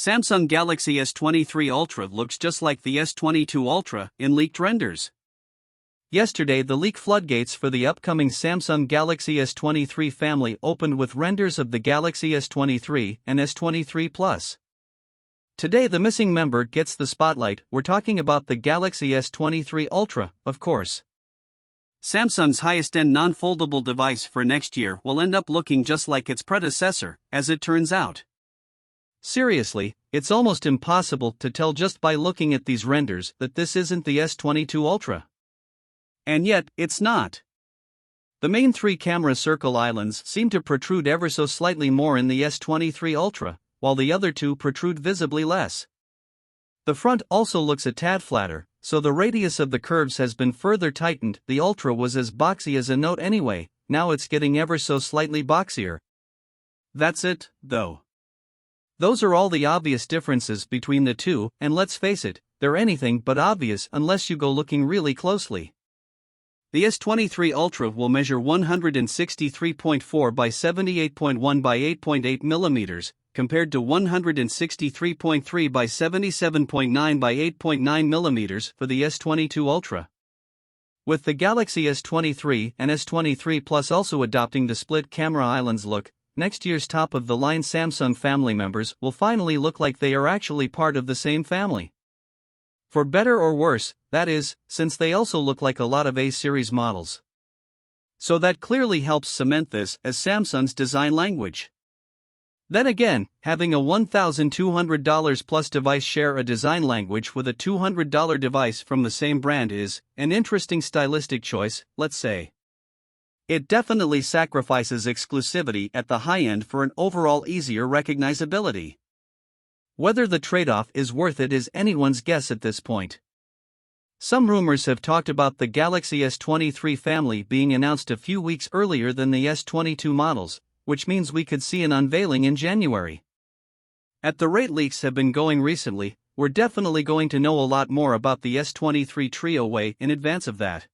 Samsung Galaxy S23 Ultra looks just like the S22 Ultra in leaked renders. Yesterday, the leak floodgates for the upcoming Samsung Galaxy S23 family opened with renders of the Galaxy S23 and S23 Plus. Today, the missing member gets the spotlight. We're talking about the Galaxy S23 Ultra, of course. Samsung's highest-end non-foldable device for next year will end up looking just like its predecessor, as it turns out. Seriously, it's almost impossible to tell just by looking at these renders that this isn't the S22 Ultra. And yet, it's not. The main three camera circle islands seem to protrude ever so slightly more in the S23 Ultra, while the other two protrude visibly less. The front also looks a tad flatter, so the radius of the curves has been further tightened. The Ultra was as boxy as a note anyway, now it's getting ever so slightly boxier. That's it, though. Those are all the obvious differences between the two, and let's face it, they're anything but obvious unless you go looking really closely. The S23 Ultra will measure 163.4 by 78.1 by 8.8 mm, compared to 163.3 by 77.9 by 8.9 mm for the S22 Ultra. With the Galaxy S23 and S23 Plus also adopting the split camera islands look, next year's top-of-the-line Samsung family members will finally look like they are actually part of the same family. For better or worse, that is, since they also look like a lot of A-series models. So that clearly helps cement this as Samsung's design language. Then again, having a $1,200 plus device share a design language with a $200 device from the same brand is an interesting stylistic choice, let's say. It definitely sacrifices exclusivity at the high end for an overall easier recognizability. Whether the trade-off is worth it is anyone's guess at this point. Some rumors have talked about the Galaxy S23 family being announced a few weeks earlier than the S22 models, which means we could see an unveiling in January. At the rate leaks have been going recently, we're definitely going to know a lot more about the S23 trio way in advance of that.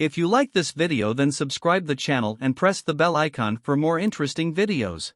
If you like this video, then subscribe the channel and press the bell icon for more interesting videos.